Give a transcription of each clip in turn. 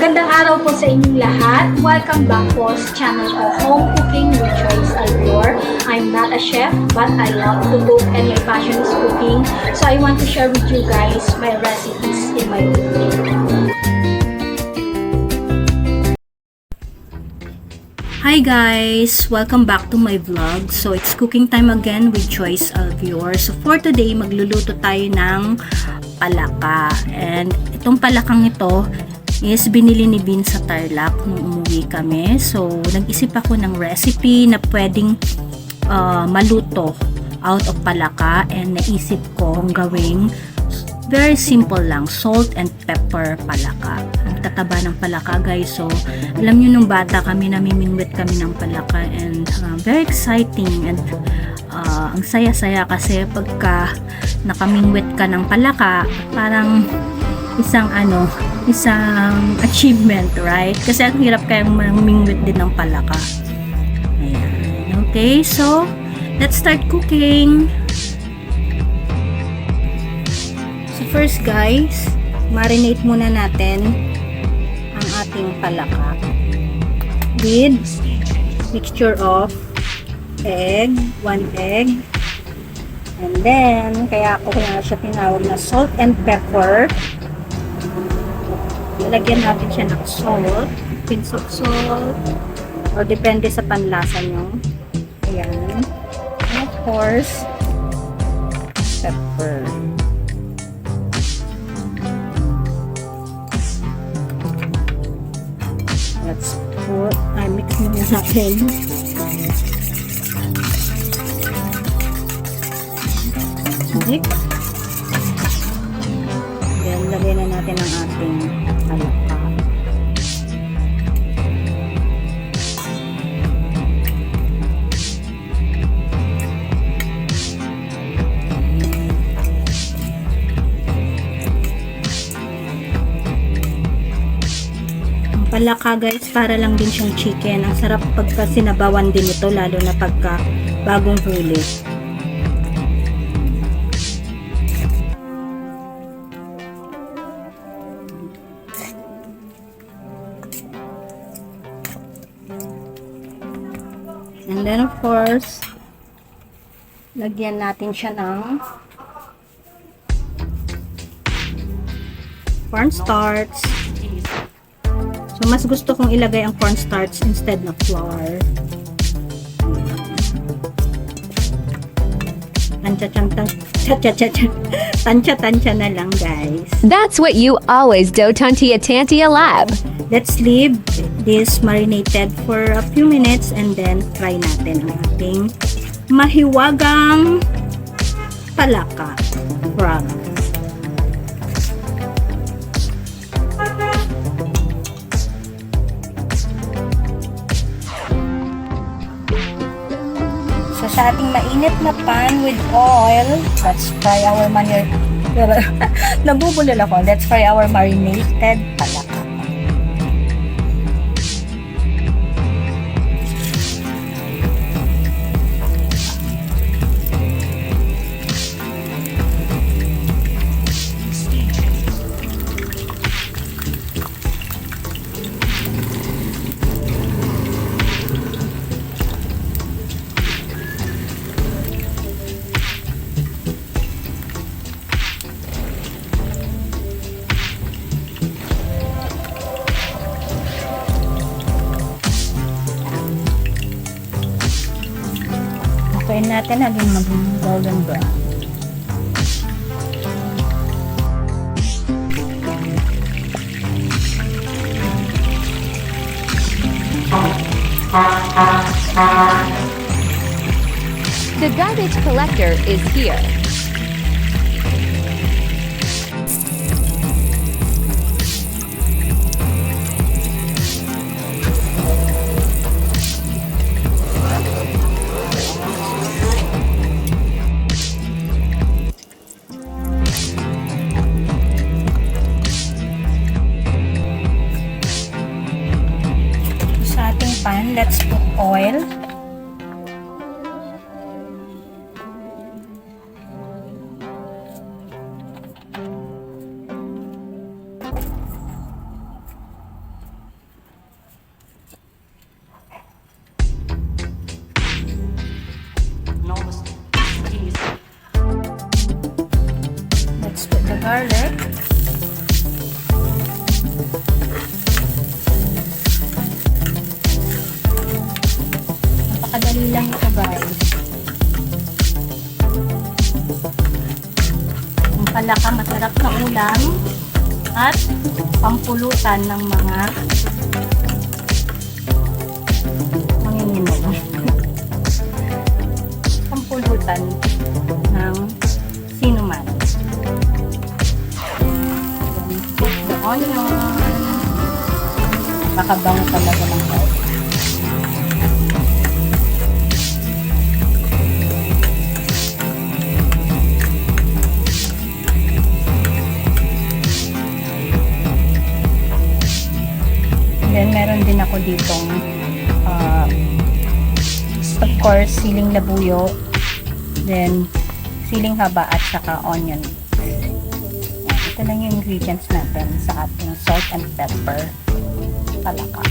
Magandang araw po sa inyong lahat. Welcome back po sa channel of Home Cooking with Joyce Alvior. I'm not a chef, but I love to cook and my passion is cooking. So I want to share with you guys my recipes in my video. Hi guys! Welcome back to my vlog. So it's cooking time again with Joyce Alvior. So for today, magluluto tayo ng palaka. And itong palakang ito is binili ni Bin sa Tarlac nung umuwi kami. So nag-isip ako ng recipe na pwedeng maluto out of palaka, and naisip ko ang gawing very simple lang, salt and pepper palaka. Ang tataba ng palaka guys. So alam nyo nung bata kami, namimingwit kami ng palaka, and very exciting, and ang saya-saya kasi pagka nakamingwit ka ng palaka, parang isang achievement, right? Kasi ang hirap kayang mamingwit din ng palaka. Ayan. Okay, so let's start cooking. So first guys, marinate muna natin ang ating palaka with mixture of egg, 1 egg, and then kaya ako na siya tinawag na salt and pepper. Lagyan natin siya ng salt, pinch of salt, or depende sa panlasa nyo. Ayan. And of course, pepper. Let's put, mix muna natin. Mix. Then, lagyan na natin ang ating palaka. Palaka guys, para lang din siyang chicken. Ang sarap pagka sinabawan din ito, lalo na pagka bagong huli. And then of course, lagyan natin siya ng cornstarch. So, mas gusto kong ilagay ang cornstarch instead ng flour. Tansya na lang, guys. That's what you always do, Tantia Tantia Lab. Let's leave this marinated for a few minutes, and then fry natin ang ating mahiwagang palaka. Frog. So, sa ating mainit na pan with oil, let's fry our nabubulol ako. Let's fry our marinated palaka. Kain natin hanggang maging golden brown. The garbage collector is here. Pan, let's put oil. at pampulutan ng mga manginginom. Pampulutan ng sino man. Put the onion. Nakabango talaga ng heart. Then, meron din ako ditong of course, siling labuyo, then siling haba at saka onion. Yan, ito lang yung ingredients natin sa ating salt and pepper palaka.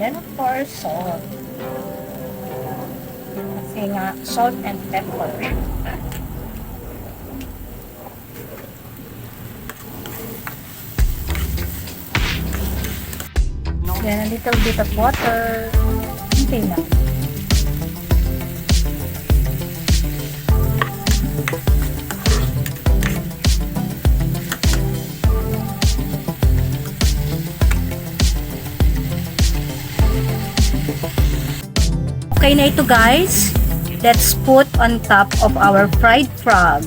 Then of course, salt. Kasi nga, salt and pepper. Then a little bit of water. Okay lang. Okay na ito guys. Let's put on top of our fried frog.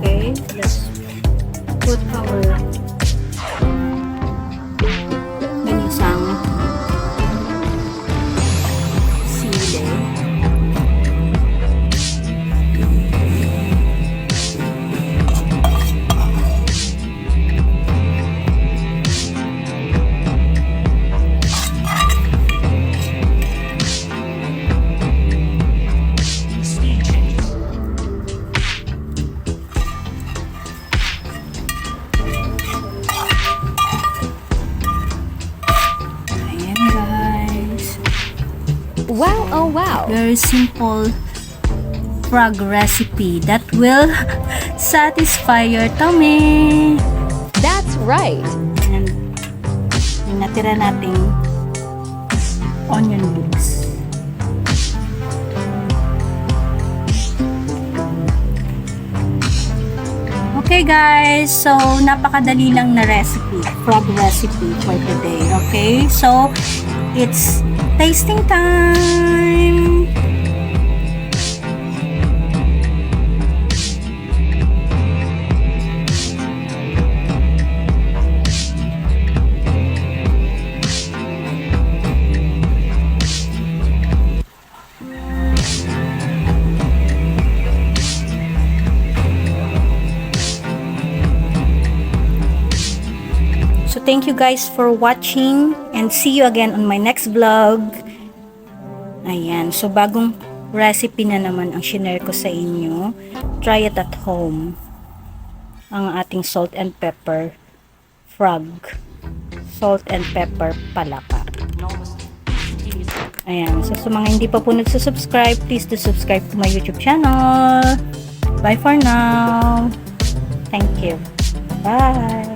Okay, let's put our ginisang sili. Wow, oh wow. Very simple frog recipe that will satisfy your tummy. That's right. And yung natira nating onion leaves. Okay guys, so napakadali lang na recipe, frog recipe for today. Okay, so it's tasting time. So thank you guys for watching and see you again on my next vlog. Ayan, so bagong recipe na naman ang shinare ko sa inyo. Try it at home. Ang ating salt and pepper frog. Salt and pepper palaka. Ayan, so sa mga hindi pa po nagsusubscribe, please do subscribe to my YouTube channel. Bye for now. Thank you. Bye.